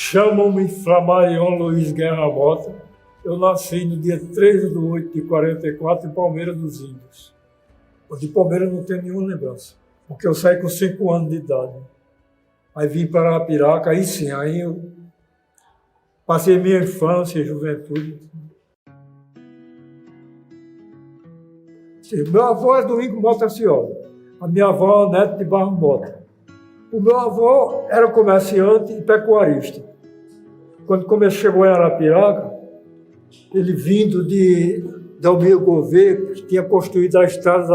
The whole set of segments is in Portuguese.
Chamam-me Flamarion Luiz Guerra Mota. Eu nasci no dia 3/8/44 em Palmeira dos Índios. De Palmeira não tenho nenhuma lembrança, porque eu saí com 5 anos de idade. Aí vim para Arapiraca, aí sim, aí eu passei minha infância e juventude. Sim, meu avô é Domingo Mota Ciola, a minha avó é Neto de Barro Mota. O meu avô era comerciante e pecuarista. Quando chegou em Arapiraca, ele vindo de Dalmir Gouveia, que tinha construído a estrada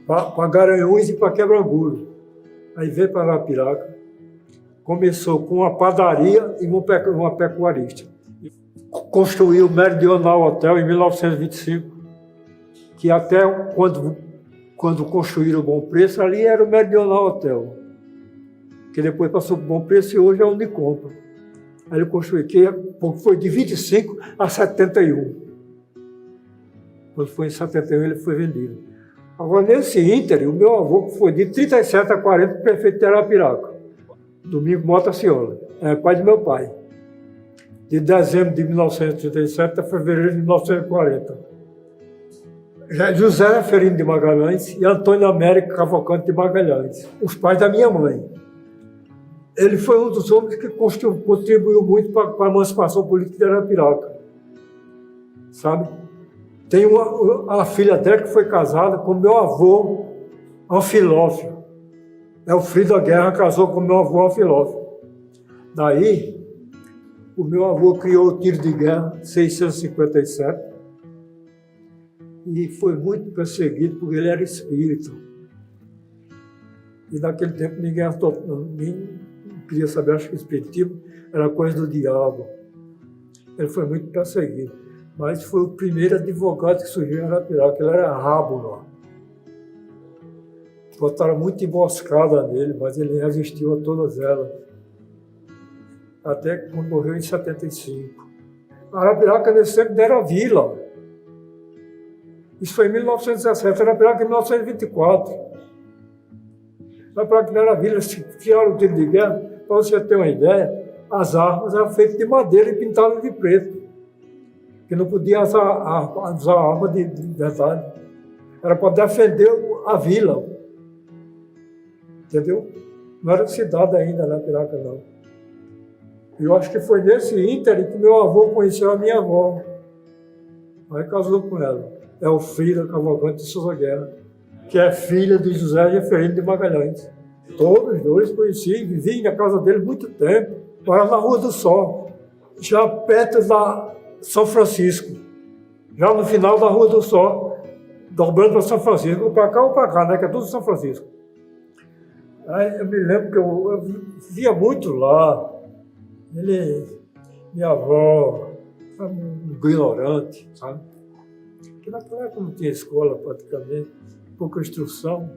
para Garanhuns e para Quebra-Gulho. Aí veio para Arapiraca, começou com uma padaria e uma pecuarista. Construiu o Meridional Hotel em 1925, que até quando construíram o Bom Preço, ali era o Meridional Hotel, que depois passou para o Bom Preço e hoje é o Unicompra. Aí ele construiu, que foi de 25 a 71. Quando foi em 71 ele foi vendido. Agora, nesse ínter, o meu avô foi de 37 a 40, prefeito de Arapiraca, Domingo Mota Ciola, é pai de meu pai. De dezembro de 1937 a fevereiro de 1940. José Ferino de Magalhães e Antônio Américo Cavalcante de Magalhães, os pais da minha mãe. Ele foi um dos homens que contribuiu muito para a emancipação política de Arapiraca, sabe? Tem a filha dela que foi casada com meu avô Anfilófio. Elfrida Guerra casou com meu avô Anfilófio. Daí, o meu avô criou o tiro de guerra 657 e foi muito perseguido porque ele era espírita. E naquele tempo ninguém queria saber, acho que o espiritismo era coisa do diabo. Ele foi muito perseguido. Mas foi o primeiro advogado que surgiu em Arapiraca, ele era rabo lá. Botaram muita emboscada nele, mas ele resistiu a todas elas. Até quando morreu em 75. Arapiraca nesse tempo era vila. Isso foi em 1917, Arapiraca em 1924. Arapiraca não era vila, se tiraram o tiro de guerra, para você ter uma ideia, as armas eram feitas de madeira e pintadas de preto. Que não podia usar arma de verdade. Era para defender a vila. Entendeu? Não era cidade ainda, Arapiraca, não. E eu acho que foi nesse ínterim que meu avô conheceu a minha avó. Aí casou com ela. Elfrida Cavalcante de Souza Guerra, que é filha de José Ferino de Magalhães. Todos os dois conheci, vivi na casa dele muito tempo. Morava na Rua do Sol, já perto da São Francisco, já no final da Rua do Sol, dobrando para São Francisco, ou para cá ou para cá, né? Que é tudo São Francisco. Aí eu me lembro que eu via muito lá. Minha avó, um ignorante, sabe? Porque naquela época não tinha escola praticamente, pouca instrução,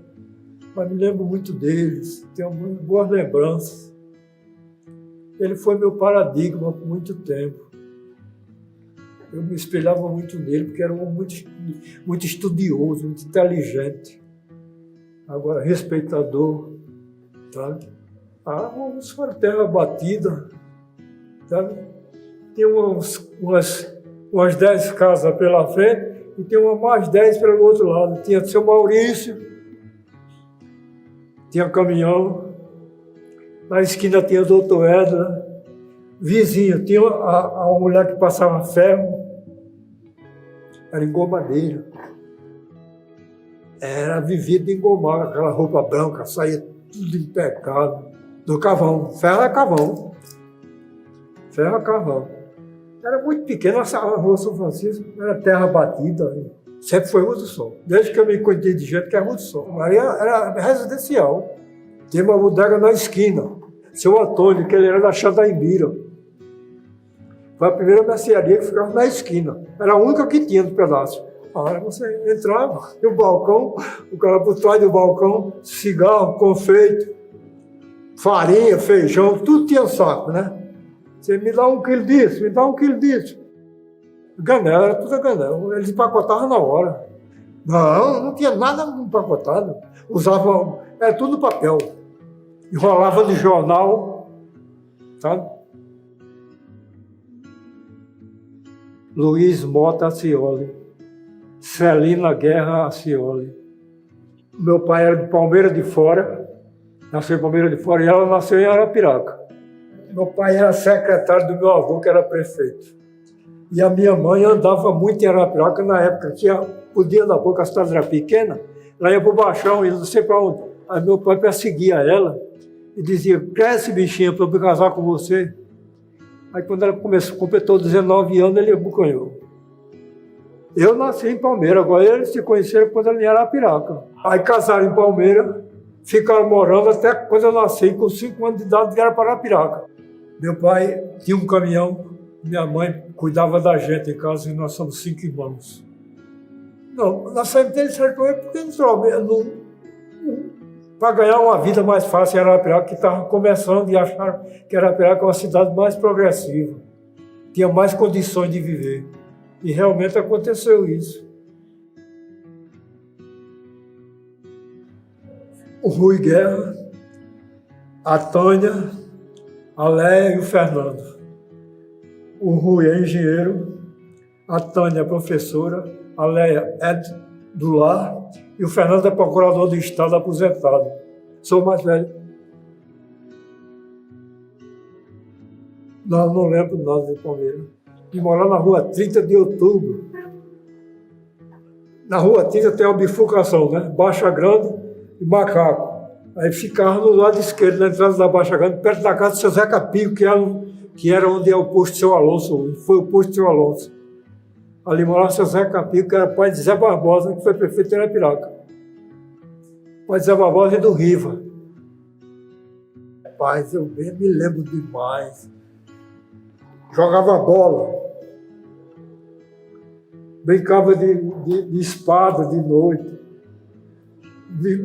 mas me lembro muito deles, tenho boas lembranças. Ele foi meu paradigma por muito tempo. Eu me espelhava muito nele, porque era um homem muito estudioso, muito inteligente. Agora, respeitador, sabe? Vamos para a terra batida, sabe? Tem umas 10 casas pela frente e tem mais 10 pelo outro lado. Tinha seu Maurício, tinha caminhão, na esquina tinha o doutor Edna, vizinho, tinha a mulher que passava ferro, era engomadeira. Era vivido de engomar, aquela roupa branca, saía tudo impecável. Do carvão, ferro é carvão. Ferro é carvão. Era muito pequena, a Rua São Francisco, era terra batida, sempre foi Rua do Sol. Desde que eu me conheci de gente que é Rua do Sol. Aí era residencial. Tinha uma bodega na esquina. Seu Antônio, que ele era da Xandaimbira. Foi a primeira mercearia que ficava na esquina. Era a única que tinha no pedaço. Aí você entrava no balcão, o cara por trás do balcão, cigarro, confeito, farinha, feijão, tudo tinha saco, né? Você me dá 1 quilo disso, me dá 1 quilo disso. Ganel, era tudo ganel. Eles empacotavam na hora. Não tinha nada empacotado. Usava, era tudo papel. Enrolava de jornal, sabe? Luiz Mota Acioli, Celina Guerra Acioli. Meu pai era de Palmeira de Fora, nasceu em Palmeira de Fora, e ela nasceu em Arapiraca. Meu pai era secretário do meu avô, que era prefeito. E a minha mãe andava muito em Arapiraca na época, que podia andar pouco, a cidade era pequena, ela ia para o Baixão, e não sei para onde. Aí meu pai perseguia ela e dizia: cresce, bichinha, para eu me casar com você. Aí quando ela completou 19 anos, ele abocanhou. Eu nasci em Palmeira, agora eles se conheceram quando ela era Arapiraca. Aí casaram em Palmeira, ficaram morando até quando eu nasci, com 5 anos de idade, vieram para Arapiraca. Meu pai tinha um caminhão, minha mãe cuidava da gente em casa, e nós somos 5 irmãos. Não, nós saímos dele certamente porque para ganhar uma vida mais fácil em Arapiraca, que estava começando e acharam que Arapiraca é uma cidade mais progressiva, tinha mais condições de viver. E realmente aconteceu isso. O Rui Guerra, a Tânia, a Léia e o Fernando. O Rui é engenheiro, a Tânia é professora, a Léia é do lar e o Fernando é procurador do Estado aposentado. Sou o mais velho. Não lembro nada de Palmeira. E morar na rua 30 de Outubro. Na rua 30 tem uma bifurcação, né? Baixa Grande e Macaco. Aí ficava no lado esquerdo, na entrada da Baixa Grande, perto da casa do seu Zé Capio, que era onde é o posto do seu Alonso, foi o posto do seu Alonso. Ali morava o seu Zé Capio, que era pai de Zé Barbosa, que foi prefeito de Arapiraca. Pai de Zé Barbosa e do Riva. Rapaz, eu bem me lembro demais. Jogava bola. Brincava de espada de noite.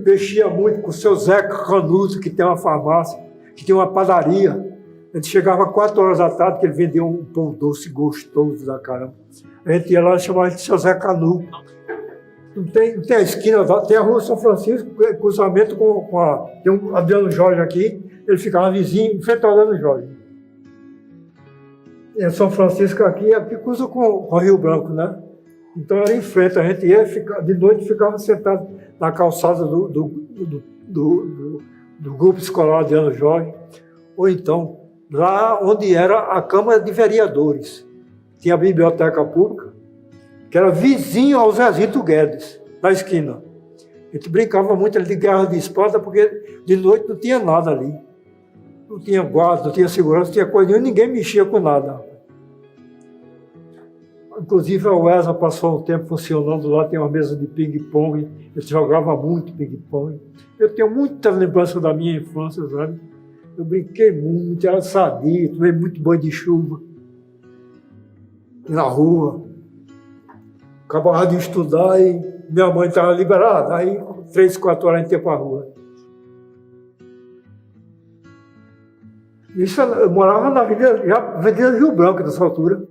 Mexia muito com o seu Zé Canuto, que tem uma farmácia, que tem uma padaria. A gente chegava 4 horas da tarde, que ele vendia um pão doce gostoso da caramba. A gente ia lá e chamava de seu Zé Canuto. Não tem a esquina, tem a rua São Francisco, cruzamento com a... Tem um Adriano Jorge aqui, ele ficava vizinho, em frente ao Adriano Jorge. E São Francisco aqui cruza com o Rio Branco, né? Então era em frente, a gente ia de noite ficava sentado na calçada do grupo escolar Adriano Jorge, ou então lá onde era a Câmara de Vereadores. Tinha a biblioteca pública, que era vizinho ao Zezito Guedes, na esquina. A gente brincava muito ali de guerra de espada, porque de noite não tinha nada ali. Não tinha guarda, não tinha segurança, não tinha coisa nenhuma, ninguém mexia com nada. Inclusive a UESA passou um tempo funcionando lá, tem uma mesa de ping-pong, eu jogava muito ping-pong. Eu tenho muita lembrança da minha infância, sabe? Eu brinquei muito, era sadio, tomei muito banho de chuva. Na rua. Acabava de estudar e minha mãe estava liberada, aí 3, 4 horas a gente ia para a rua. Isso, eu morava na Avenida Rio Branco, nessa altura.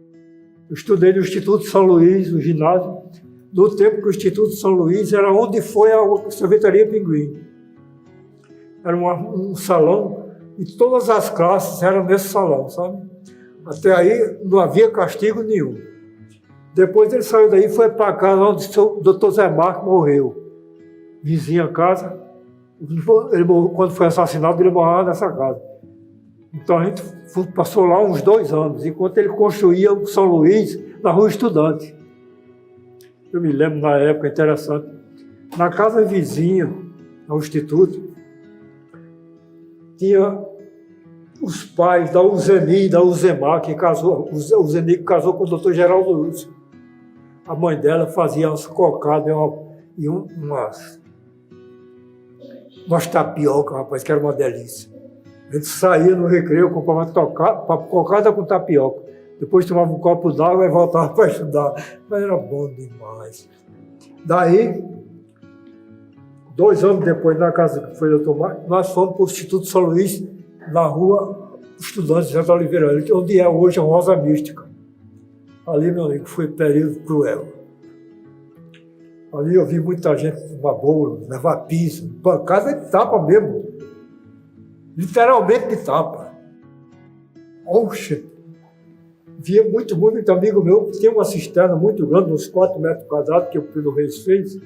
Eu estudei no Instituto São Luís, no ginásio, no tempo que o Instituto São Luís era onde foi a Sorvetaria Pinguim. Era um salão e todas as classes eram nesse salão, sabe? Até aí não havia castigo nenhum. Depois ele saiu daí e foi para casa onde o Dr. Zé Marco morreu. Vizinha a casa. Quando foi assassinado, ele morava nessa casa. Então a gente passou lá uns 2 anos, enquanto ele construía o São Luís na Rua Estudante. Eu me lembro na época, interessante, na casa vizinha ao Instituto, tinha os pais da Uzeni e da Uzemar, que casou, o Uzeni que casou com o doutor Geraldo Lúcio. A mãe dela fazia umas cocadas e umas tapioca, rapaz, que era uma delícia. A gente saía no recreio, comprava cocada com tapioca. Depois tomava um copo d'água e voltava para estudar. Mas era bom demais. Daí, 2 anos depois, na casa que foi doutor Marcos, nós fomos para o Instituto São Luís, na rua Estudantes de Santa Oliveira, onde é hoje a Rosa Mística. Ali, meu amigo, foi um período cruel. Ali eu vi muita gente tomar bolo, levar pizza, pancada de tapa mesmo. Literalmente de tapa. Oxe! via muito amigo meu, tinha uma cisterna muito grande, uns 4 metros quadrados, que o Pedro Reis fez.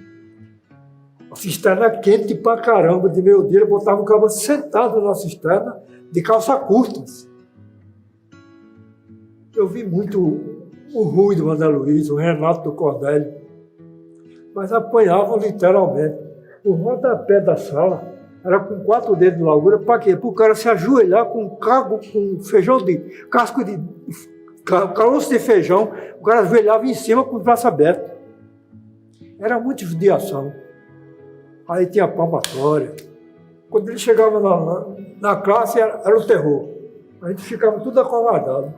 A cisterna quente pra caramba, de meio-dia, ele botava o cabo sentado na cisterna, de calça curtas. Eu vi muito o Rui do André Luiz, o Renato do Cordélio, mas apanhavam literalmente. O rodapé da sala era com 4 dedos de largura, para quê? Para o cara se ajoelhar com feijão de casco de caroço de feijão, o cara ajoelhava em cima com o braço aberto. Era muita judiação. Aí tinha palmatória. Quando ele chegava na classe, era o terror. A gente ficava tudo acovardado.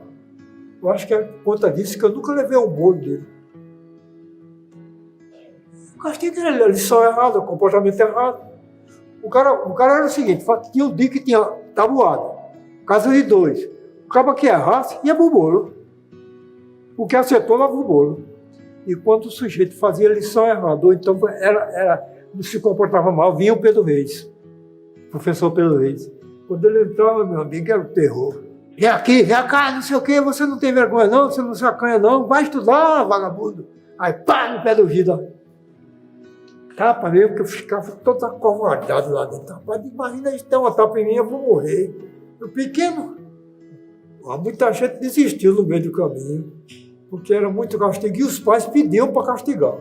Eu acho que é por conta disso que eu nunca levei um bolo dele. O castigo era a lição errada, o comportamento errado. O cara era o seguinte, tinha um dia que tinha tabuada, casa de 2. O cara que errasse, ia pro bolo. O que acertou, levava o bolo. E quando o sujeito fazia a lição errada, ou então não se comportava mal, vinha o Pedro Reis, professor Pedro Reis. Quando ele entrava, meu amigo, era o terror. Vem aqui, vem cá, não sei o quê, você não tem vergonha não, você não se acanha não, vai estudar, vagabundo. Aí pá, no pé do vidro. Tapa mesmo, porque eu ficava todo acovardado lá dentro. Rapaz, imagina eles ter uma tapa em mim, eu vou morrer. Eu pequeno, muita gente desistiu no meio do caminho, porque era muito castigo, e os pais pediam para castigar.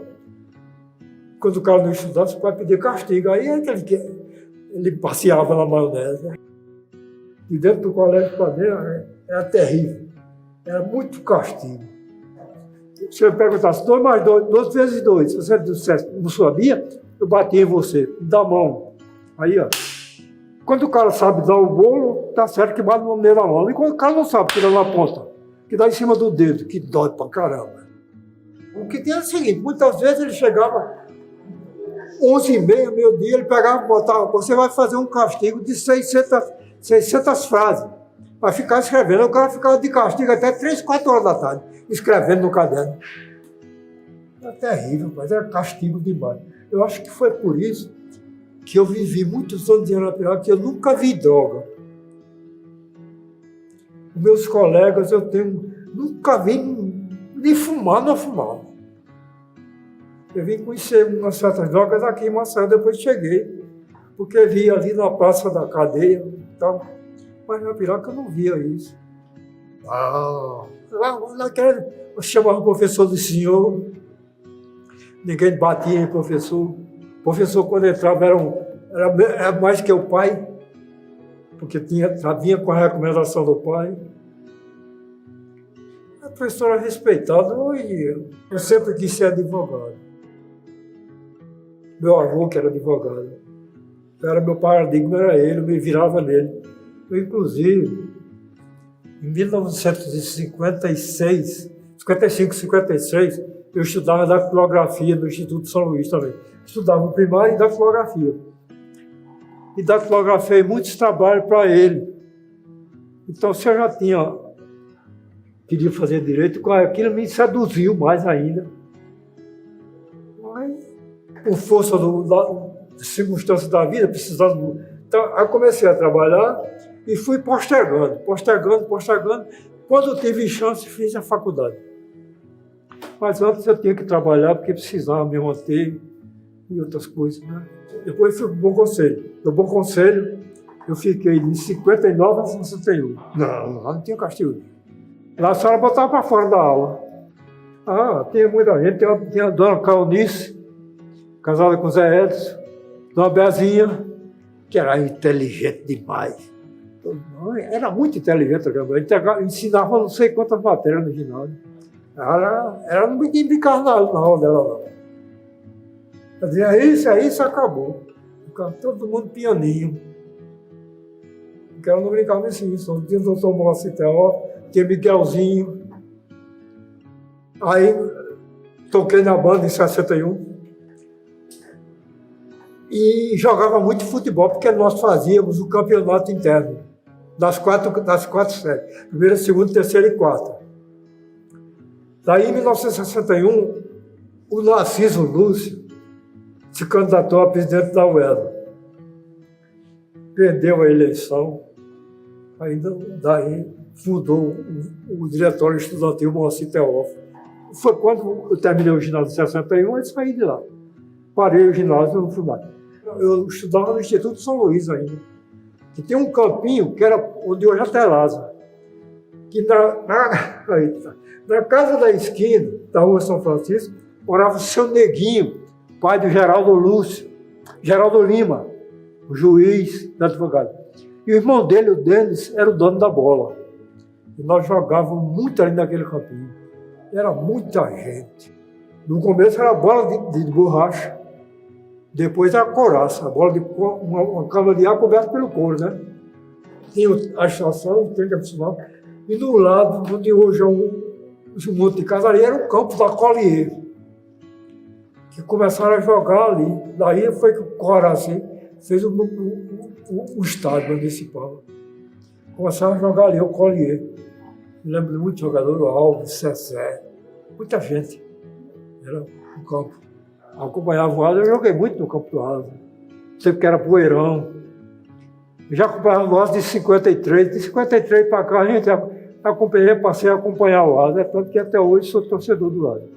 Quando o cara não estudasse, o pai pedia castigo, aí é ele passeava na maionese. E dentro do colégio para dentro era terrível, era muito castigo. Se eu perguntasse 2 mais 2, 2 vezes 2, se você dissesse, não sabia, eu batia em você, da mão. Aí, ó. Quando o cara sabe dar o bolo, tá certo que bate no meio da mão. E quando o cara não sabe, que dá na ponta, que dá em cima do dedo, que dói pra caramba. O que tem é o seguinte, muitas vezes ele chegava 11h30, meio-dia, ele pegava e botava, você vai fazer um castigo de 600 frases. Vai ficar escrevendo, o cara ficava de castigo até 3, 4 horas da tarde, escrevendo no caderno. Era terrível, mas era castigo demais. Eu acho que foi por isso que eu vivi muitos anos em Arapiraca, que eu nunca vi droga. Os meus colegas, nunca vi nem fumar, não fumava. Eu vim conhecer umas certas drogas aqui em Maceió, depois cheguei, porque vi ali na praça da cadeia e tal. Mas na Arapiraca eu não via isso. Eu chamava o professor de senhor, ninguém batia em professor. O professor, quando entrava, era mais que o pai, porque vinha com a recomendação do pai. A professora respeitada, eu sempre quis ser advogado. Meu avô, que era advogado, meu paradigma era ele, eu me virava nele. Eu, inclusive, em 1956, 55, 56, eu estudava datilografia no Instituto São Luís também. Estudava primário e datilografia. E datilografei muitos trabalhos para ele. Então, se eu já queria fazer direito, com aquilo me seduziu mais ainda. Mas, por força das circunstâncias da vida, precisando... Então, eu comecei a trabalhar e fui postergando. Quando eu tive chance, fiz a faculdade. Mas antes eu tinha que trabalhar porque precisava me manter e outras coisas, né? Depois fui para o Bom Conselho. No Bom Conselho, eu fiquei de 59 a 61. Não, lá não tinha castigo. Lá a senhora botava para fora da aula. Tinha muita gente. Tinha a dona Caunice, casada com o Zé Edson, dona Bezinha, que era inteligente demais. Era muito inteligente, ensinava não sei quantas matérias no ginásio. Ela não brincava na aula dela, não. Ela dizia, isso acabou. Ficava todo mundo pianinho. Porque ela não brincava nisso. Tinha o doutor Moacir Teó, tinha Miguelzinho. Aí toquei na banda em 61. E jogava muito futebol, porque nós fazíamos o campeonato interno. Das quatro séries. Primeira, segunda, terceira e quarta. Daí, em 1961, o Narciso Lúcio se candidatou a presidente da UESA. Perdeu a eleição. Daí fundou o diretório estudantil Moacir Teófilo. Foi quando eu terminei o ginásio em 61, eu saí de lá. Parei o ginásio e não fui mais. Eu estudava no Instituto São Luís ainda. Que tem um campinho que era onde hoje é Telasa. Que na casa da esquina da rua São Francisco morava o seu Neguinho, pai do Geraldo Lima, o juiz da advogado. E o irmão dele, o Denis, era o dono da bola. E nós jogávamos muito ali naquele campinho. Era muita gente. No começo era bola de borracha. Depois era coraça, a bola de uma cama de ar coberta pelo couro, né? Tinha a estação, o trem profissional. E do lado, onde hoje é um monte de casa ali, era o campo da Collier. Que começaram a jogar ali. Daí foi que o Coraci fez o estádio municipal. Começaram a jogar ali, o Collier. Me lembro de muitos jogadores, o Alves, Cessé, muita gente. Era no campo. Acompanhava o Asa, eu joguei muito no campo do Asa. Sempre que era poeirão. Eu já acompanhava o Asa de 53. De 53 para cá, a gente acompanhei, passei a acompanhar o Asa. Tanto que até hoje sou torcedor do Asa.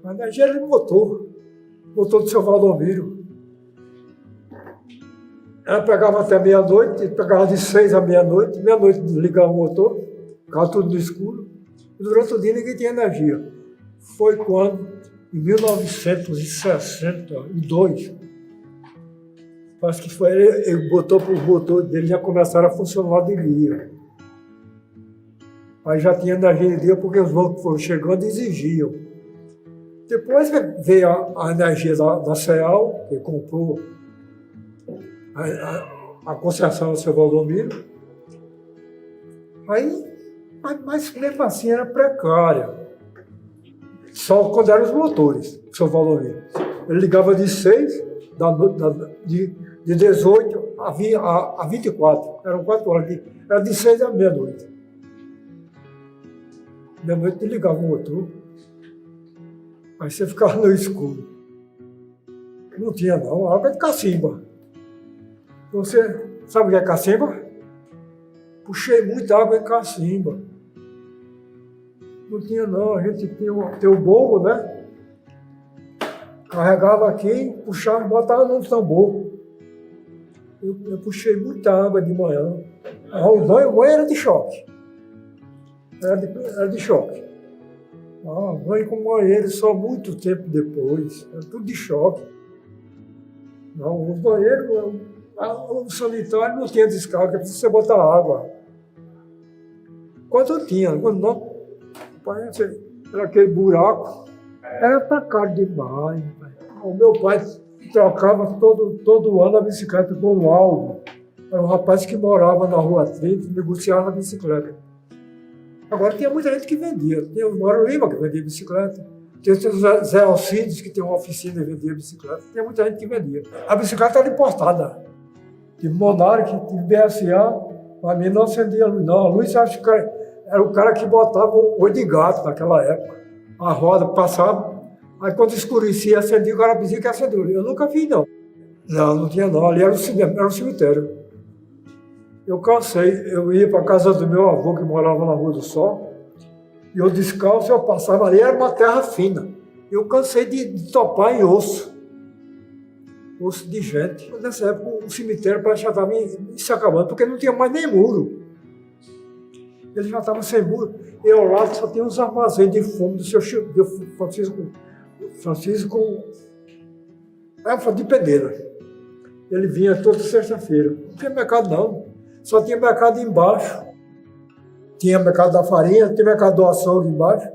A energia ele botou do seu Valdomiro. Ela pegava até meia-noite, pegava de 6 à meia-noite ligava o motor, ficava tudo no escuro, e durante o dia ninguém tinha energia. Foi quando, em 1962, parece que foi ele botou para o motor dele, já começaram a funcionar de dia. Aí já tinha energia de dia porque os bancos foram chegando e exigiam. Depois veio a energia da CEAL, que comprou a concessão do seu Valdomiro. Mas mesmo assim era precária. Só quando eram os motores, do seu Valdomiro. Ele ligava de 6, de 18 a 24. Eram 4 horas. Era de 6 à meia-noite. Meia-noite ele ligava o motor. Aí você ficava no escuro. Não tinha não, água de cacimba. Você sabe o que é cacimba? Puxei muita água em cacimba. Não tinha não, a gente tinha o bombo, né? Carregava aqui, puxava e botava no tambor. Eu puxei muita água de manhã. O banho era de choque. Era de choque. Banho com banheiro só muito tempo depois. Era tudo de choque. Não, o banheiro, o sanitário não tinha descarga, precisa você botar água. Quando tinha, quando não, era aquele buraco. Era precário demais. O meu pai trocava todo ano a bicicleta com o Alvo. Era um rapaz que morava na Rua 30 e negociava a bicicleta. Agora tinha muita gente que vendia. Tinha o Mauro Lima que vendia bicicleta. Tinha o Zé Alcides que tem uma oficina e vendia bicicleta. Tinha muita gente que vendia. A bicicleta era importada. Tive Monarch, tive BSA, mas mim não acendia a luz. Não, a luz acho que era o cara que botava o olho de gato naquela época. A roda passava, aí quando escurecia, acendia, o cara dizia que acendeu. Eu nunca vi, não. Não tinha não. Ali era o cinema, era um cemitério. Eu cansei, eu ia para a casa do meu avô, que morava na Rua do Sol, e eu descalço, eu passava ali, era uma terra fina. Eu cansei de topar em osso de gente. Nessa época, o cemitério parece que já estava se acabando, porque não tinha mais nem muro. Ele já estava sem muro, e ao lado só tinha uns armazéns de fumo do seu Francisco de Peneira. Ele vinha toda sexta-feira. Não tinha mercado, não. Só tinha mercado embaixo. Tinha mercado da farinha, tinha mercado do açougue embaixo.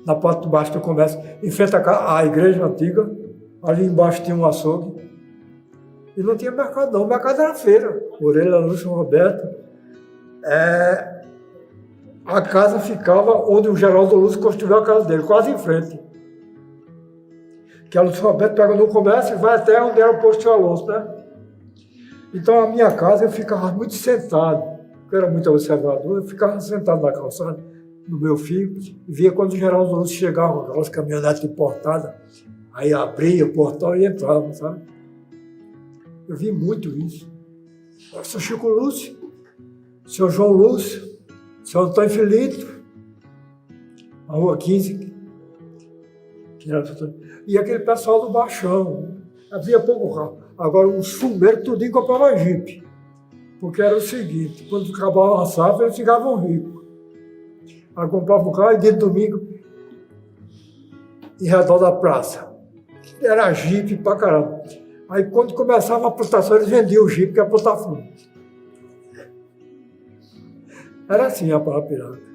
Na parte de baixo do comércio, em frente à igreja antiga. Ali embaixo tinha um açougue. E não tinha mercado não, o mercado era feira. Orelha, Lúcio, Roberto. A casa ficava onde o Geraldo Lúcio construiu a casa dele, quase em frente. Que a Lúcio Roberto pega no comércio e vai até onde era o posto de Alonso, né? Então, a minha casa, eu ficava muito sentado, porque eu era muito observador, eu ficava sentado na calçada, no meu filho, e via quando o Geraldo Lúcio chegava com aquelas caminhonetes importadas, aí abria o portão e entrava, sabe? Eu vi muito isso. O seu Chico Lúcio, o seu João Lúcio, o seu Antônio Filito, a Rua 15, que era... E aquele pessoal do Baixão. Havia pouco carro. Agora, os fumeiros tudinho compravam jipe. Porque era o seguinte, quando acabava a safra, eles ficavam ricos. Aí compravam um carro e dia de domingo, em redor da praça. Era jipe pra caramba. Aí quando começava a plantação, eles vendiam o jipe, que ia plantar fumo. Era assim a Parapiraca.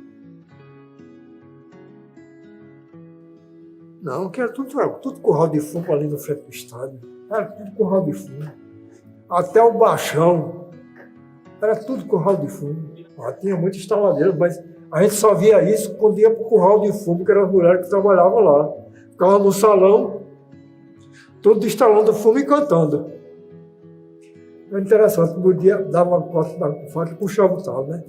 Não, que era tudo curral de fumo ali no frente do estádio. Era tudo curral de fumo. Até o Baixão. Era tudo curral de fumo. Tinha muita instaladeira, mas a gente só via isso quando ia para o curral de fumo, que eram as mulheres que trabalhavam lá. Ficavam no salão, tudo instalando fumo e cantando. Era interessante, no dia dava uma corte na faca e puxava o talo, né?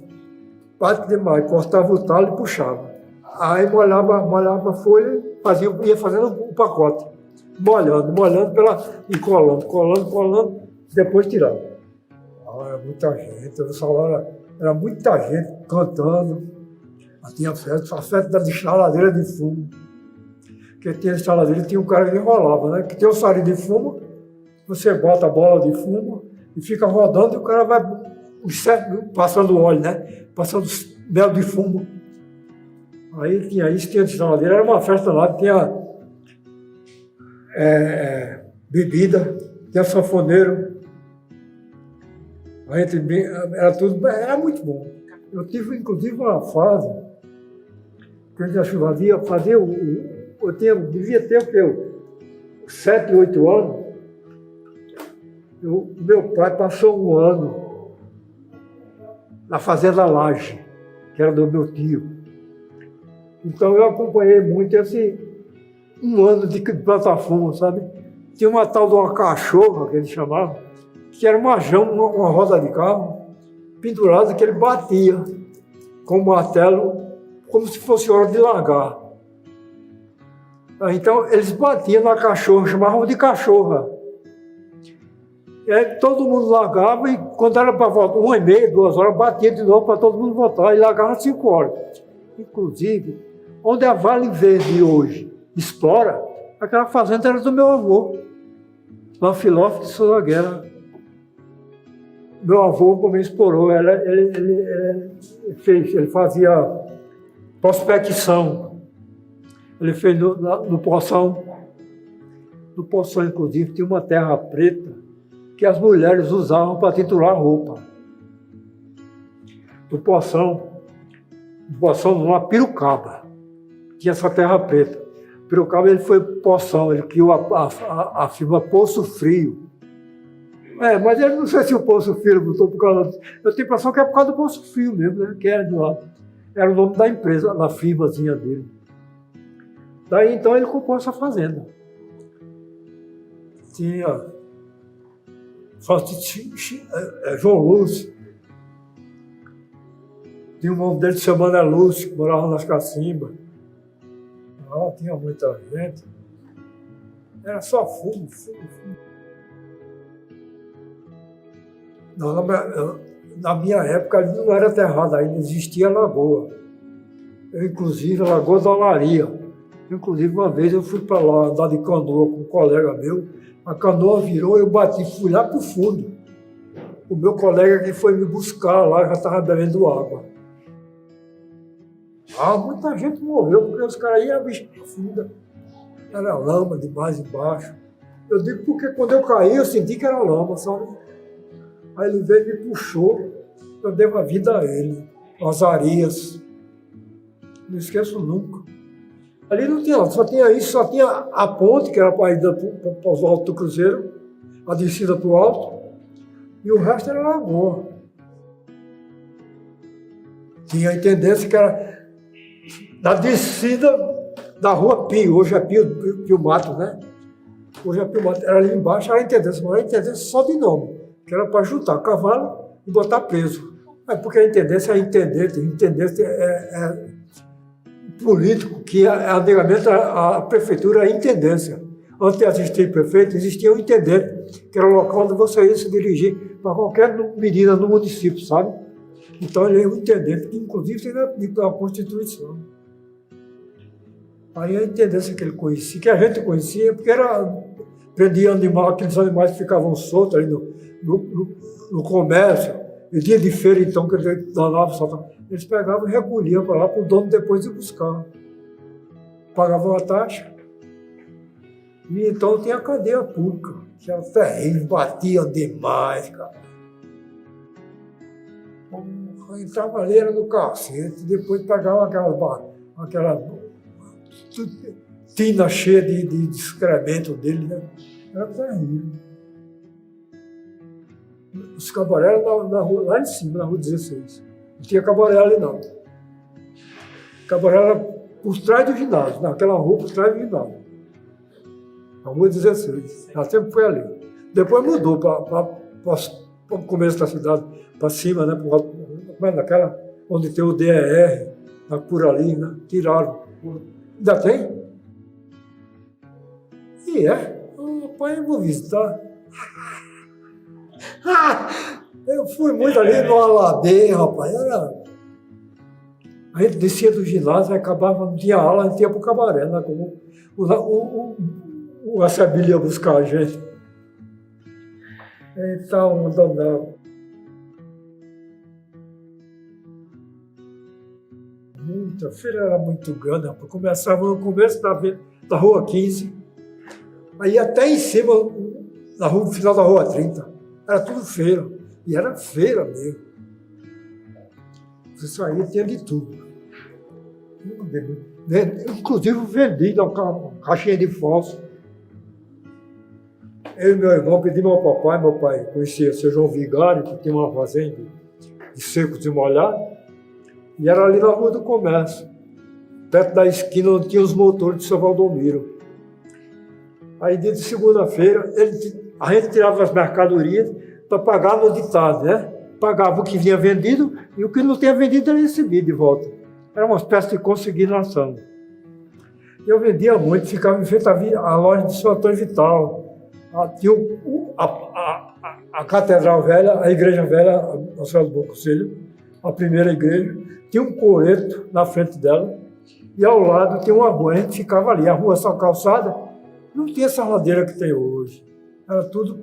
Parte demais, cortava o talo e puxava. Aí molhava a folha, ia fazendo o pacote. Molhando e colando, depois tirava. Era muita gente, o salão era muita gente cantando. Tinha festa, a festa da instaladeira de fumo. Porque tinha instaladeira, tinha um cara que enrolava, né? Que tem o sarinho de fumo, você bota a bola de fumo e fica rodando e o cara vai passando óleo, né? Passando mel de fumo. Aí tinha isso, tinha instaladeira, era uma festa lá, tinha bebida, tinha sanfoneiro. Era muito bom. Eu tive, inclusive, uma fase que a gente fazia devia ter o quê? 7, 8 anos. Meu pai passou um ano na Fazenda Laje, que era do meu tio. Então eu acompanhei muito um ano de plataforma, sabe? Tinha uma tal de uma cachorra, que eles chamavam, que era uma roda de carro, pendurada, que ele batia com o martelo, como se fosse hora de largar. Então, eles batiam na cachorra, chamavam de cachorra. E aí todo mundo largava e quando era para voltar, 1h30, 2 horas, batia de novo para todo mundo voltar e largava 5 horas. Inclusive, onde a Vale Verde hoje explora, aquela fazenda era do meu avô, Lanfilófilo de Souza Guerra. Meu avô também explorou, ele fazia prospecção. Ele fez no Poção. No Poção, inclusive, tinha uma terra preta que as mulheres usavam para titular roupa. No Poção, numa Pirocaba, tinha essa terra preta. Pirocaba, ele foi Poção, ele criou a firma Poço Frio. Mas eu não sei se o Poço Frio botou por causa disso. Eu tenho a impressão que é por causa do Poço Frio mesmo, né? Que era de lá. Era o nome da empresa, da firmazinha dele. Daí então ele comprou essa fazenda. Tinha João Lúcio. Tinha um irmão dele chamado Lúcio, que morava nas Cacimbas. Tinha muita gente. Era só fumo. Não, na minha época não era terrada ainda, existia lagoa. Inclusive a Lagoa da Olaria. Inclusive uma vez eu fui para lá andar de canoa com um colega meu, a canoa virou, eu fui lá para o fundo. O meu colega que foi me buscar lá já estava bebendo água. Muita gente morreu, porque os caras iam bicho profunda. Era lama de mais embaixo. Eu digo porque quando eu caí, eu senti que era lama, sabe? Aí ele veio e me puxou, eu dei uma vida a ele, as areias. Não esqueço nunca. Ali não tinha, só tinha a ponte, que era para ir para os altos do cruzeiro, a descida para o alto, e o resto era lagoa. Tinha a intendência que era na descida da Rua Pio, hoje é Pio Matos, né? Hoje é Pio Matos, era ali embaixo, era a intendência, mas era a intendência só de nome, que era para juntar cavalo e botar preso. Porque a intendência é intendente, político, que antigamente a prefeitura é a intendência. Antes de existir prefeito, existia um intendente, que era o local onde você ia se dirigir para qualquer medida no município, sabe? Então ele é um intendente, que inclusive tem na Constituição. Aí a intendência que ele conhecia, que a gente conhecia, porque prendia animal, aqueles animais que ficavam soltos ali no comércio, e dia de feira, então, que eles danavam, soltavam. Eles pegavam e recolhiam para lá para o dono depois de buscar. Pagavam a taxa. E então tinha a cadeia pública, que era terrível, batiam demais, cara. Entrava ali, era no cacete, depois pegava aquela tina cheia de excremento dele, né? Era terrível. Os cabaré eram lá em cima, na rua 16. Não tinha cabaré ali, não. Cabaré era por trás do ginásio, naquela rua por trás do ginásio. Na rua 16. Ela sempre foi ali. Depois mudou para o começo da cidade, para cima, né? Naquela onde tem o DER, por ali, né? Tiraram. Ainda tem? E pai, eu vou visitar. Eu fui muito ali no Aladeia, rapaz. A gente descia do ginásio, acabava, não tinha aula, a gente ia para o cabaré, né? Como o Acebílio ia buscar a gente. Então, não. A feira era muito grande, rapaz. Começava no começo da Rua 15, aí até em cima, no final da Rua 30. Era tudo feira. E era feira mesmo. Você saía, tinha de tudo. Inclusive vendi uma caixinha de fósforo. Eu e meu irmão pedimos ao papai, meu pai conhecia o seu João Vigário, que tinha uma fazenda de secos e molhados, e era ali na Rua do Comércio, perto da esquina onde tinha os motores de São Valdomiro. Aí, dia de segunda-feira, a gente tirava as mercadorias para pagar no ditado, né? Pagava o que vinha vendido e o que não tinha vendido era recebido de volta. Era uma espécie de consignação. Eu vendia muito, ficava em frente à loja de São Antônio Vital. Tinha a Catedral Velha, a Igreja Velha, a Nossa Senhora do Bom Conselho, a primeira igreja. Tinha um coreto na frente dela e ao lado tinha uma rua. A gente ficava ali, a rua só calçada, não tinha essa ladeira que tem hoje. Era tudo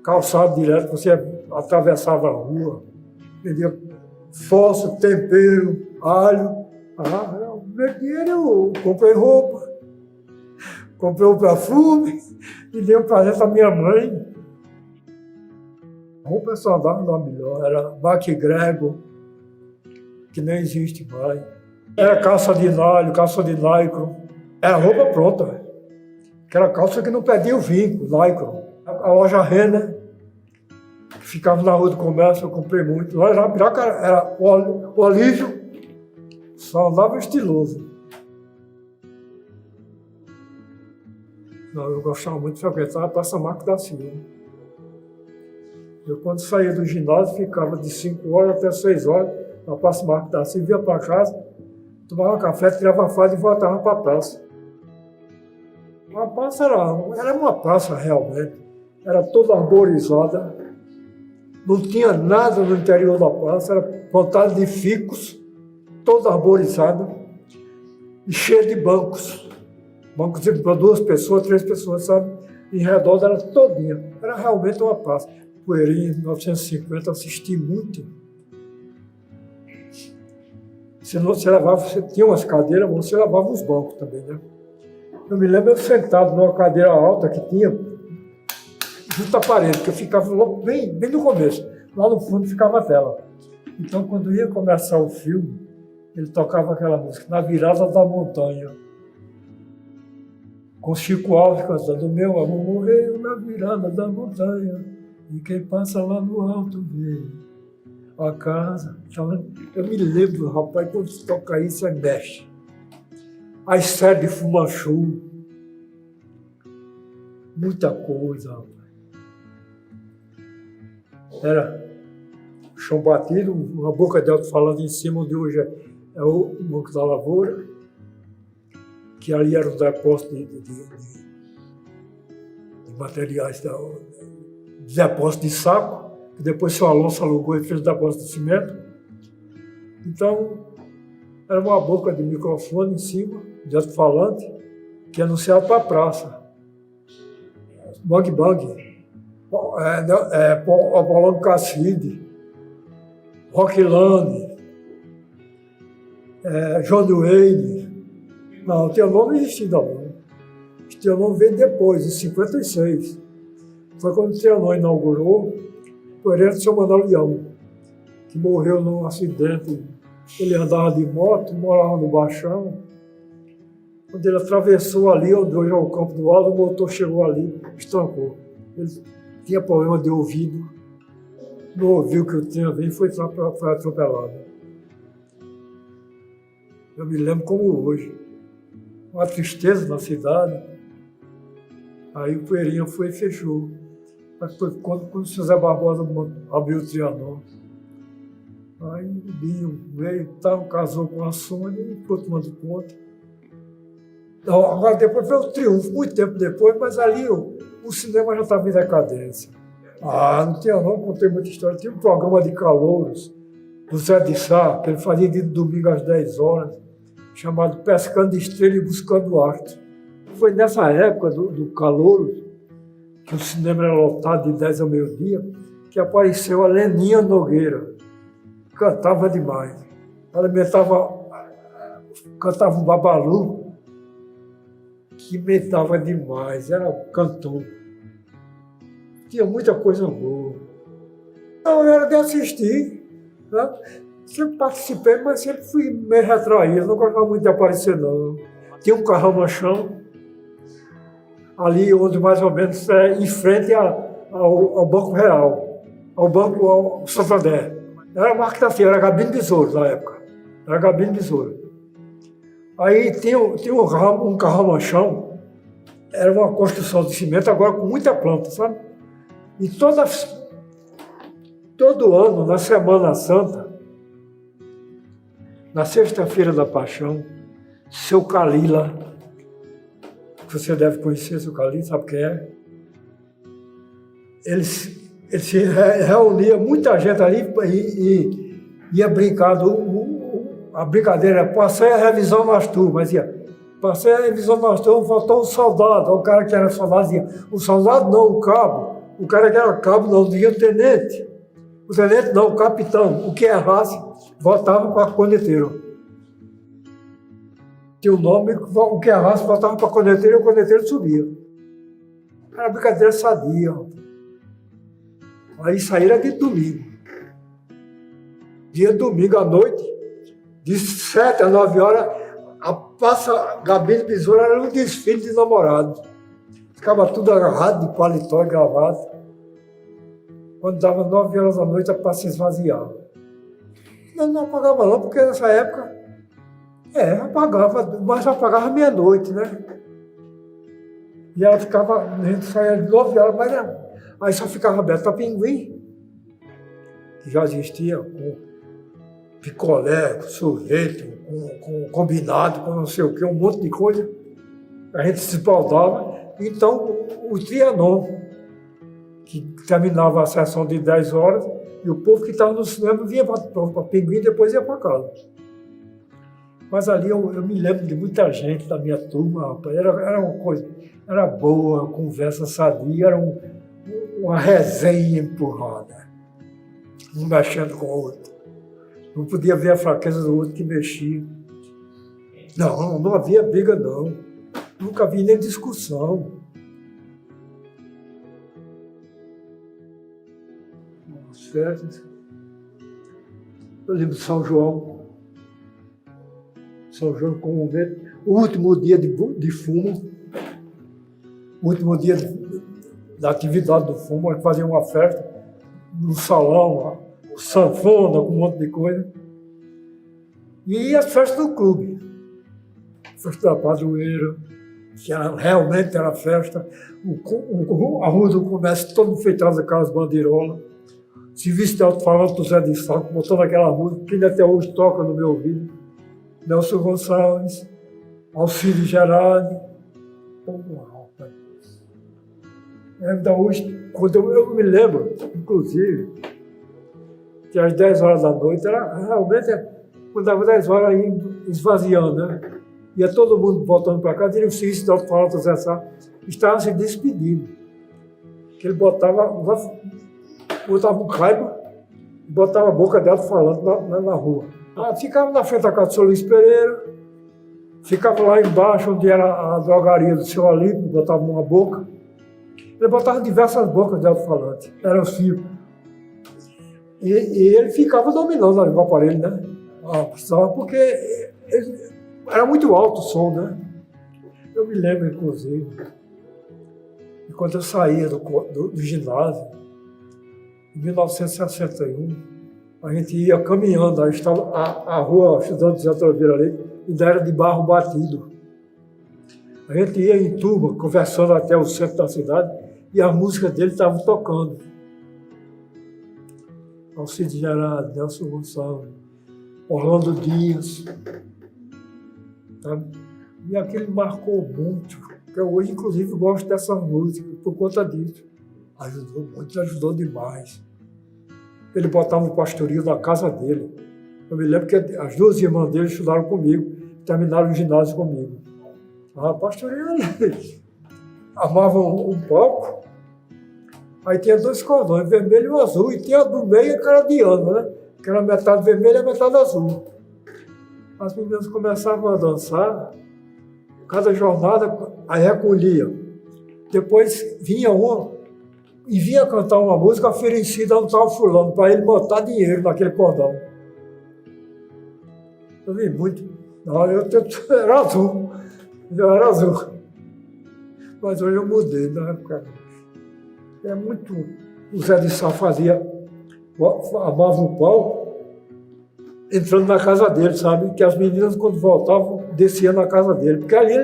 calçado direto, você atravessava a rua, vendia fósforo, tempero, alho. O meu dinheiro eu comprei roupa, comprei um perfume e dei um presente à minha mãe. A roupa é só dava melhor, era MacGregor, que nem existe mais. Era calça de nylon, calça de lycra. Era roupa pronta. Aquela calça que não perdia o vinco, lycra. A loja Renner, que ficava na Rua do Comércio, eu comprei muito. Lá em Arapiraca era o Olívio, só andava estiloso. Eu gostava muito de frequentar a Praça Marco da Silva. Eu, quando saía do ginásio, ficava de 5 horas até 6 horas na Praça Marco da Silva, ia para casa, tomava café, tirava a farda e voltava para a praça. A praça era uma praça realmente, era toda arborizada, não tinha nada no interior da praça, era plantada de ficos, toda arborizada e cheia de bancos. Bancos para 2 pessoas, 3 pessoas, sabe? Em redor dela todinha. Era realmente uma praça. Poeirinha, em 1950, assisti muito. Você tinha umas cadeiras, mas você levava os bancos também, né? Eu me lembro eu sentado numa cadeira alta que tinha, junto à parede, que eu ficava bem no começo. Lá no fundo ficava a tela. Então, quando ia começar o filme, ele tocava aquela música, Na Virada da Montanha. Com Chico Alves cantando, meu amor morreu na virada da montanha, e quem passa lá no alto vê a casa. Eu me lembro, rapaz, quando se toca isso, aí mexe. As séries de Fumanchu, muita coisa, rapaz. Era chão batido, uma boca de alto falando em cima, onde hoje é o Banco da Lavoura, que ali era o depósito materiais de depósito de saco, que depois o seu Alonso alugou e fez o depósito de cimento. Então, era uma boca de microfone em cima, de alto-falante, que anunciava para a praça. Bang Bang, Apolônio Casside, Rockland, John Wayne. Não, o Trianon não existia ainda não. O Trianon veio depois, em 56. Foi quando o Trianon inaugurou, o herente do seu Manuel Leão, que morreu num acidente. Ele andava de moto, morava no Baixão. Quando ele atravessou ali, onde hoje é o Campo do Alto, o motor chegou ali, estancou. Ele tinha problema de ouvido, não ouviu o que eu tinha visto e foi atropelado. Eu me lembro como hoje. Uma tristeza na cidade. Aí o Poeirinha foi e fechou. Mas foi quando o José Barbosa abriu o Trianon. Aí o Binho veio, casou com a Sônia e ficou tomando conta. Agora depois veio o Triunfo, muito tempo depois, mas ali o cinema já estava em decadência. Não tinha não, contei muita história. Tinha um programa de calouros, do Zé de Sá, que ele fazia de domingo às 10 horas, chamado Pescando Estrela e Buscando Arte. Foi nessa época do Calouros, que o cinema era lotado de 10 ao meio-dia, que apareceu a Leninha Nogueira. Cantava demais. Ela cantava um babalu, que imitava demais, era cantor. Tinha muita coisa boa. Não era de assistir, né? Sempre participei, mas sempre fui meio retraído, não gostava muito de aparecer, não. Tinha um carrão-machão, ali onde mais ou menos em frente ao Banco Real, ao Santander. Era a marca da feira, era Gabino Besouro na época. Era Gabino Besouro. Aí tinha um carrão-machão, era uma construção de cimento, agora com muita planta, sabe? E todo ano, na Semana Santa, na Sexta-feira da Paixão, seu Calila, que você deve conhecer, seu Calila, sabe quem é? Ele se reunia, muita gente ali e ia brincar. A brincadeira era, passei a revisão nas turmas, passei a revisão nas turmas, faltou um soldado. O cara que era soldado dizia, o soldado não, o cabo. O cara que era cabo não, dizia o tenente. O tenente não, o capitão. O que errasse, voltava para corneteiro. Tinha o nome, o que errasse, voltava para corneteiro e o corneteiro subia. Era brincadeira sadia. Aí saíram de domingo. Dia domingo à noite, de 7 a 9 horas, a Praça Gabino Besouro era um desfile de namorados. Ficava tudo agarrado de paletó e gravata. Quando dava 9 horas da noite, a praça se esvaziava. Não apagava não, porque nessa época, apagava, mas apagava meia-noite, né? E ela ficava, a gente saía de 9 horas, mas aí só ficava aberto para pinguim, que já existia com picolé, com sorvete, com combinado, com não sei o quê, um monte de coisa. A gente se esbaldava. Então, o Trianon, que terminava a sessão de 10 horas, e o povo que estava no cinema vinha para Pinguim e depois ia para casa. Mas ali eu me lembro de muita gente da minha turma, rapaz. Era uma coisa, era boa, conversa sadia, era uma resenha empurrada, um mexendo com o outro. Não podia ver a fraqueza do outro que mexia. Não havia briga, não. Nunca vi nem discussão. As festas. Eu lembro de São João. São João com o último dia de fumo. O último dia da atividade do fumo. A gente fazia uma festa no salão, sanfona, com um monte de coisa. E as festas do clube. Festa da Padroeira, que realmente era festa. A Rua do Comércio todo enfeitado aquelas bandeirolas. Serviço de alto-falante do Zé de Saco, botando aquela música que ainda até hoje toca no meu ouvido. Nelson Gonçalves, Alcide Gerardi. Ainda hoje, quando eu me lembro, inclusive, que às 10 horas da noite, era realmente, quando dava 10 horas, aí esvaziando, né? Ia todo mundo voltando para casa, e o Cícero do alto-falante Zé Sá estava se despedindo. Que ele botava um caibo e botava a boca dela falando na rua. Ficava na frente da casa do Sr. Luiz Pereira, ficava lá embaixo, onde era a drogaria do seu Alípio, botava uma boca. Ele botava diversas bocas de alto-falante, eram os fios. E ele ficava dominando ali o aparelho, né? Porque era muito alto o som, né? Eu me lembro, inclusive, de quando eu saía do ginásio, em 1961, a gente ia caminhando, a rua Estudante José Oliveira ali, ainda era de barro batido. A gente ia em turma, conversando até o centro da cidade, e a música dele estava tocando. Alcides Gerardo, Nelson Gonçalves, Orlando Dias. Sabe? E aquilo marcou muito, porque eu hoje, inclusive, gosto dessa música por conta disso. Ajudou muito, ajudou demais. Ele botava o pastoril na casa dele. Eu me lembro que as duas irmãs dele estudaram comigo, terminaram o ginásio comigo. A pastoril armava um palco, aí tinha dois cordões, vermelho e azul, e tinha do meio que era de ano, né? Que era metade vermelha e metade azul. As meninas começavam a dançar, cada jornada aí recolhia. Depois vinha uma e vinha cantar uma música oferecida a um tal fulano, para ele botar dinheiro naquele cordão. Eu vi muito. Não, eu era azul. Eu era azul. Mas hoje eu mudei na época. É muito. O Zé de Sá amava o palco, entrando na casa dele, sabe? Que as meninas, quando voltavam, desciam na casa dele. Porque ali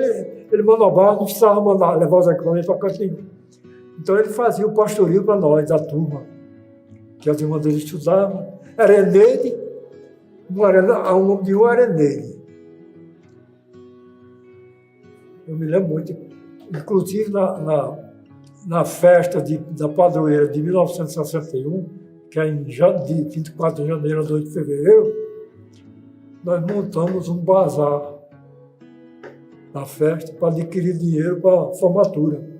ele manobrava, não precisava levar os equipamentos para cantinho. Então ele fazia o pastoril para nós, da turma, que as irmãs dele estudavam. Era Eneide, o nome de um era Eneide. Eu me lembro muito, inclusive na festa da padroeira de 1961, que é de 24 de janeiro a 2 de fevereiro, nós montamos um bazar na festa para adquirir dinheiro para a formatura.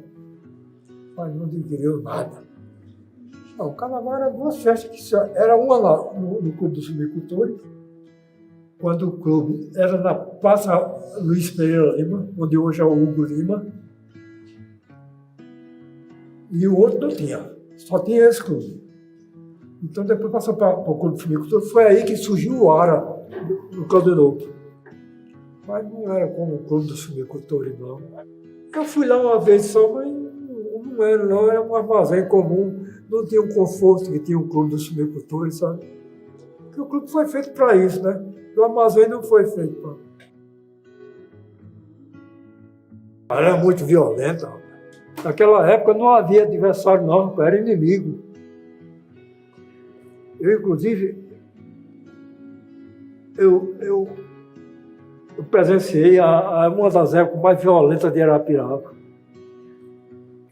Mas não adquiriu nada. Não, o carnaval era duas festas que era uma lá no Clube dos Subicultores, quando o clube era na Praça Luiz Pereira Lima, onde hoje é o Hugo Lima, e o outro não tinha, só tinha esse clube. Então depois passou para o Clube dos Subicultores, foi aí que surgiu o ARA no Claudenope. Mas não era como o Clube dos Subicultores, não. Eu fui lá uma vez só, mas não era um armazém comum, não tinha o conforto que tinha o Clube dos Subicultores, sabe? Porque o clube foi feito para isso, né? O armazém não foi feito para. Era muito violenta. Naquela época não havia adversário, não, era inimigo. Eu, inclusive, eu presenciei uma das épocas mais violentas de Arapiraca.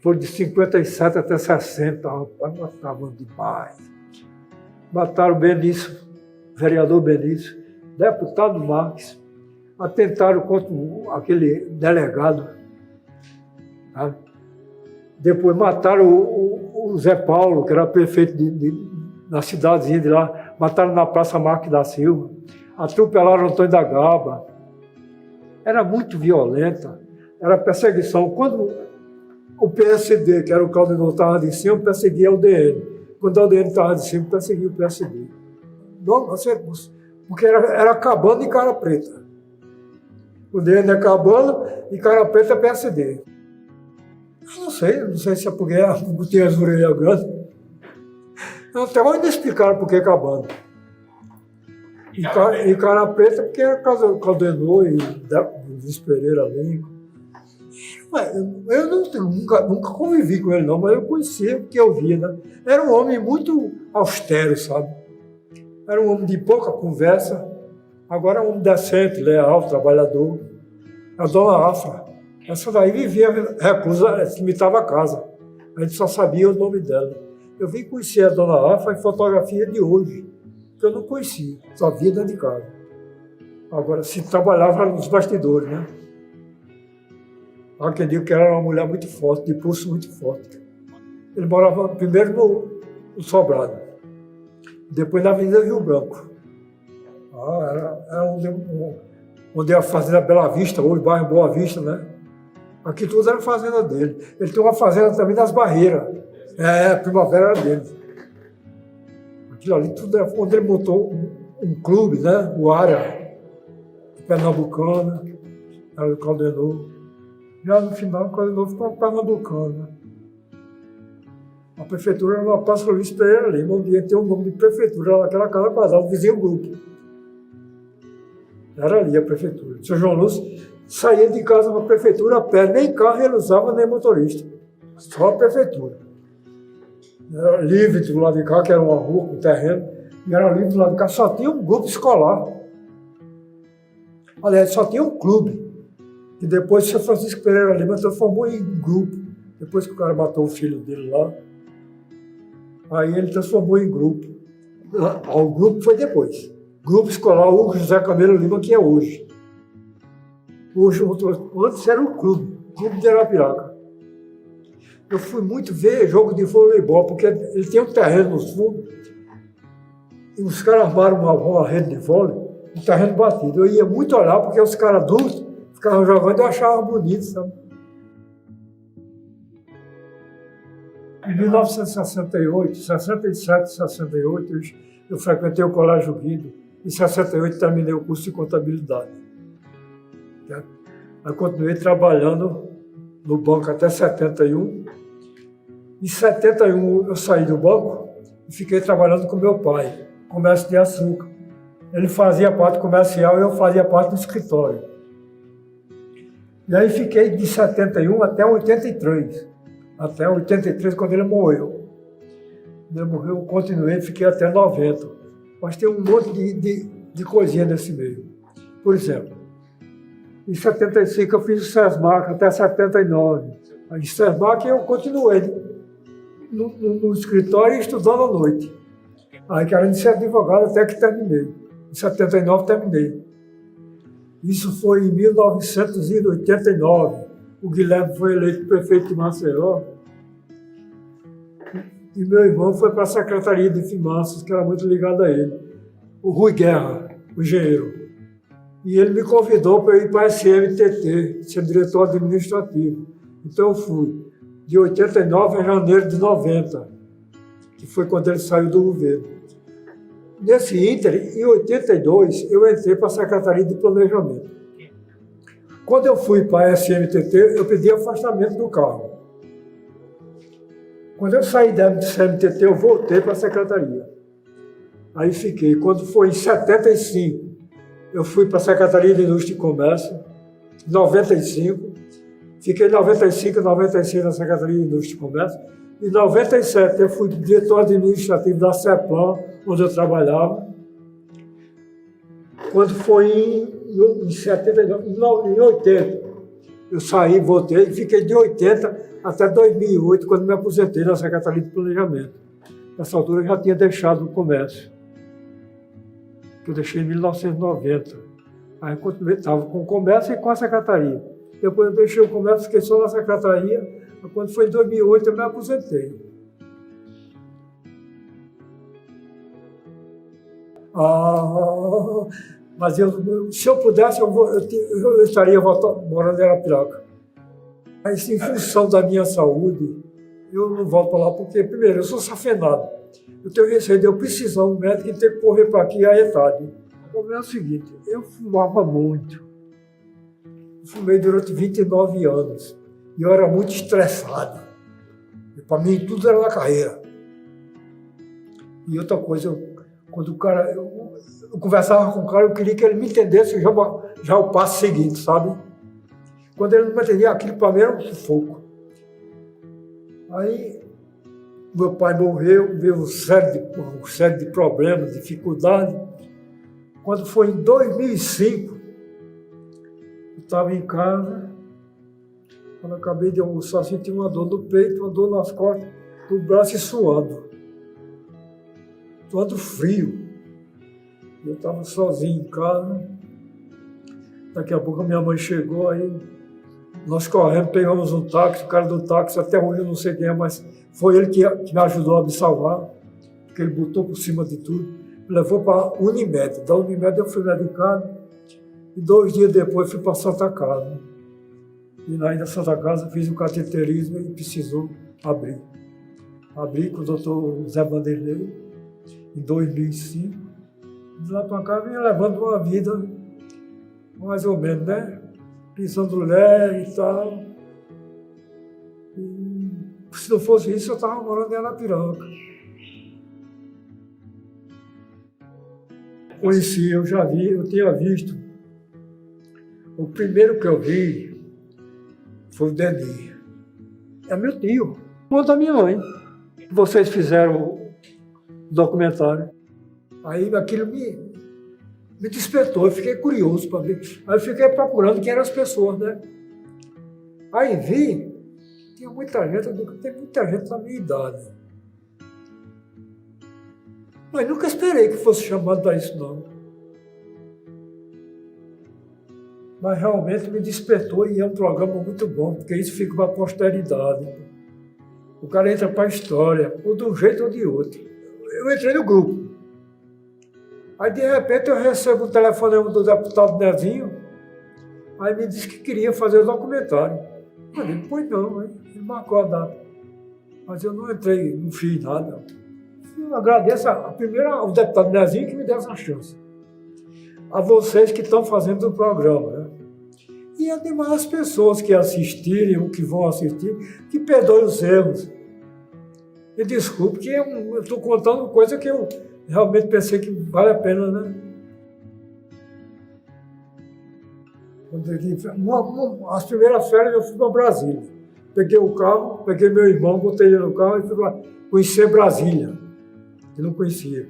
Foi de 57 até 60, rapaz, matavam demais. Mataram o Benício, vereador Benício, deputado Marques, atentaram contra aquele delegado. Tá? Depois mataram o Zé Paulo, que era prefeito na cidadezinha de lá, mataram na Praça Marques da Silva, atropelaram Antônio da Gaba. Era muito violenta, era perseguição. Quando o PSD, que era o Claudenope, estava de cima, perseguia o DN. Quando o DN estava de cima, perseguia o PSD. Porque era Cabana e Cara Preta. O DN é Cabana e Cara Preta é PSD. Eu não sei se é porque tinha as orelhas grandes. Até hoje não explicaram por que Cabana. E Cara Preta porque era Claudenope e Luiz Pereira Lima. Eu nunca convivi com ele, não, mas eu conhecia porque eu via, né? Era um homem muito austero, sabe? Era um homem de pouca conversa, agora é um homem decente, leal, trabalhador. A dona Afra, essa daí vivia reclusa, limitava a casa. A gente só sabia o nome dela. Eu vim conhecer a dona Rafa em fotografia de hoje, que eu não conhecia, só via dentro de casa. Agora, se trabalhava nos bastidores, né? Há quem diga que ela era uma mulher muito forte, de pulso muito forte. Ele morava primeiro no Sobrado, depois na Avenida Rio Branco. Era onde é a Fazenda Bela Vista, hoje bairro Boa Vista, né? Aqui tudo era fazenda dele. Ele tem uma fazenda também nas Barreiras. A primavera era dele. Aquilo ali tudo era onde ele montou um clube, né? O Área Pernambucana, era o Caldenor. Já no final, o Caldenor ficou Pernambucano. A prefeitura era uma Praça Luiz Pereira Lima, onde tem o nome de prefeitura, naquela casa quadrada, vizinho grupo. Era ali a prefeitura. O Sr. João Lúcio saía de casa para a prefeitura a pé, nem carro ele usava, nem motorista. Só a prefeitura. Era livre do lado de cá, que era uma rua com terreno, e era livre do lado de cá, só tinha um grupo escolar. Aliás, só tinha um clube. E depois o Sr. Francisco Pereira Lima transformou em grupo. Depois que o cara matou o filho dele lá, aí ele transformou em grupo. O grupo foi depois. Grupo escolar Hugo José Camelo Lima, que é hoje. Hoje, antes era um clube de Arapiraca. Eu fui muito ver jogo de voleibol, porque ele tem um terreno nos fundos, e os caras armaram uma rede de vôlei, um terreno batido. Eu ia muito olhar, porque os caras adultos ficavam jogando e eu achava bonito, sabe? Em 1968, 67, 68, eu frequentei o Colégio Guido. Em 68, terminei o curso de contabilidade. Aí continuei trabalhando no banco até 71. Em 71, eu saí do banco e fiquei trabalhando com meu pai, comércio de açúcar. Ele fazia parte comercial e eu fazia parte do escritório. E aí fiquei de 71 até 83. Até 83, quando ele morreu. Ele morreu, eu continuei, fiquei até 90. Mas tem um monte de coisinha nesse meio. Por exemplo, em 75 eu fiz o SESMAC até 79. Aí em SESMAC eu continuei no escritório e estudando à noite. Aí querendo ser advogado até que terminei. Em 79 terminei. Isso foi em 1989. O Guilherme foi eleito prefeito de Maceió. E meu irmão foi para a Secretaria de Finanças, que era muito ligado a ele. O Rui Guerra, o engenheiro. E ele me convidou para ir para a SMTT, ser diretor administrativo. Então eu fui, de 89 a janeiro de 90, que foi quando ele saiu do governo. Nesse ínter, em 82, eu entrei para a Secretaria de Planejamento. Quando eu fui para a SMTT, eu pedi afastamento do cargo. Quando eu saí da SMTT, eu voltei para a Secretaria. Aí fiquei. Quando foi em 75, eu fui para a Secretaria de Indústria e Comércio, 95. Fiquei em 95 e 96 na Secretaria de Indústria e Comércio. Em 97, eu fui diretor administrativo da CEPLAN, onde eu trabalhava. Quando foi em 79, em 80, eu saí, voltei, e fiquei de 80 até 2008, quando me aposentei na Secretaria de Planejamento. Nessa altura eu já tinha deixado o comércio, que eu deixei em 1990. Aí eu estava com o comércio e com a secretaria. Depois eu deixei o comércio, fiquei só na secretaria. Quando foi em 2008, eu me aposentei. Mas se eu pudesse, eu estaria morando em Arapiraca. Mas em função da minha saúde, eu não volto para lá, porque, primeiro, eu sou safenado. Eu tenho receio de eu precisar de um médico e ter que correr para aqui, aí é tarde. O problema é o seguinte, eu fumava muito. Eu fumei durante 29 anos. E eu era muito estressado. Para mim, tudo era na carreira. E outra coisa, quando o cara... Eu conversava com o cara, eu queria que ele me entendesse já o passo seguinte, sabe? Quando ele não me entendia, aquilo para mim era um sufoco. Aí, meu pai morreu, veio um série de problemas, dificuldades. Quando foi em 2005, eu estava em casa, Quando eu acabei de almoçar, senti uma dor no peito, uma dor nas costas, no braço e suando. Suando frio. Eu estava sozinho em casa. Daqui a pouco a minha mãe chegou, aí nós corremos, pegamos um táxi, o cara do táxi, até hoje eu não sei quem é, mas foi ele que me ajudou a me salvar, porque ele botou por cima de tudo, me levou para a Unimed. Da Unimed eu fui medicado e 2 dias depois fui para a Santa Casa. E aí na Santa Casa fiz o cateterismo e precisou abrir. Abri com o doutor Zé Vanderlei em 2005. De lá para cá vinha levando uma vida mais ou menos, né? Pisando leve e tal. E, se não fosse isso, eu estava morando em Arapiraca. Conheci, eu já vi, eu tinha visto. O primeiro que eu vi foi o Denis. É meu tio, irmão da minha mãe. Vocês fizeram o documentário. Aí aquilo me despertou, eu fiquei curioso para ver. Aí eu fiquei procurando quem eram as pessoas, né? Aí vi, tinha muita gente, eu digo, tem muita gente da minha idade. Mas nunca esperei que fosse chamado para isso, não. Mas realmente me despertou e é um programa muito bom, porque isso fica para a posteridade. O cara entra para a história, ou de um jeito ou de outro. Eu entrei no grupo. Aí, de repente, eu recebo um telefonema do deputado Nevinho, aí me disse que queria fazer o documentário. Eu disse, pois não, ele marcou a data. Mas eu não entrei, não fiz nada. Eu agradeço ao deputado Nevinho que me deu essa chance. A vocês que estão fazendo o programa, né? E as demais pessoas que assistirem ou que vão assistir, que perdoem os erros. E desculpe que eu estou contando coisa que eu realmente pensei que vale a pena, né? As primeiras férias eu fui para Brasília. Peguei o carro, peguei meu irmão, botei ele no carro e fui para conhecer Brasília, que não conhecia.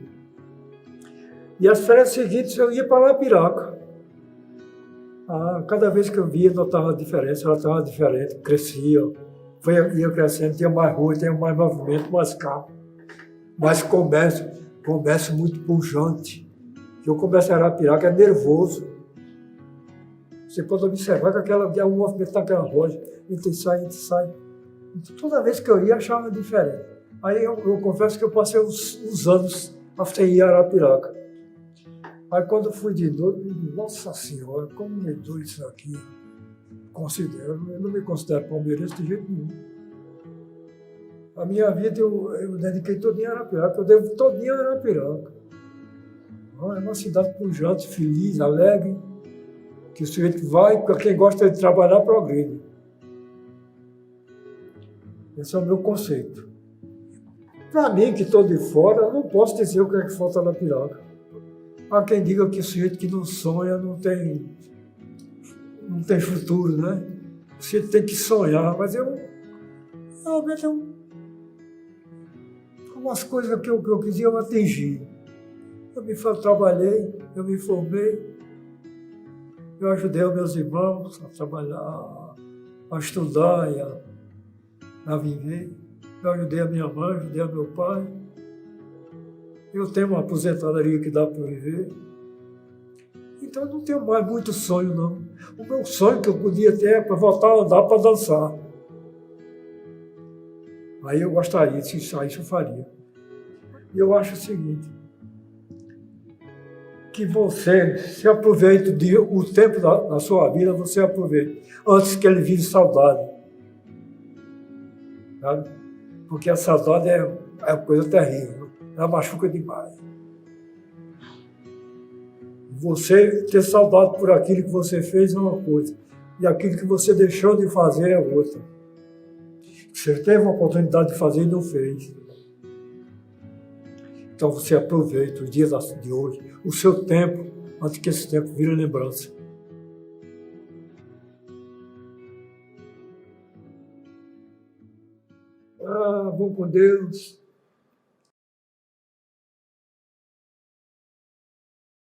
E as férias seguintes eu ia para Arapiraca. Cada vez que eu via, notava a diferença, ela estava diferente, crescia, ia crescendo, tinha mais rua, tinha mais movimento, mais carro, mais comércio muito pujante. E o comércio Arapiraca é nervoso. Você pode observar que é um movimento daquela loja, entra e sai. Então, toda vez que eu ia, achava diferente. Aí eu confesso que eu passei uns anos sem ir a Arapiraca. Aí quando eu fui de novo, eu digo, nossa senhora, como mudou isso aqui? Eu não me considero palmeirense de jeito nenhum. A minha vida eu dediquei todinha a Arapiraca, eu devo todinha a Arapiraca. É uma cidade pujante, feliz, alegre, que o sujeito vai, quem gosta de trabalhar, progride. Esse é o meu conceito. Para mim, que estou de fora, eu não posso dizer o que é que falta na Arapiraca. Há quem diga que o sujeito que não sonha não tem futuro, né? Você tem que sonhar, mas realmente umas coisas que eu quisia eu atingir. Trabalhei, eu me formei, eu ajudei os meus irmãos a trabalhar, a estudar e a viver. Eu ajudei a minha mãe, ajudei a meu pai. Eu tenho uma aposentadoria que dá para viver. Então eu não tenho mais muito sonho, não. O meu sonho que eu podia ter é para voltar a andar para dançar. Aí eu gostaria, se saísse eu faria. E eu acho o seguinte, que você se aproveite o tempo da sua vida, você aproveite, antes que ele vire saudade. Sabe? Porque a saudade é uma coisa terrível. Ela machuca demais. Você ter saudade por aquilo que você fez é uma coisa, e aquilo que você deixou de fazer é outra. Você teve uma oportunidade de fazer e não fez. Então você aproveita os dias de hoje, o seu tempo, antes que esse tempo vire lembrança. Vão com Deus.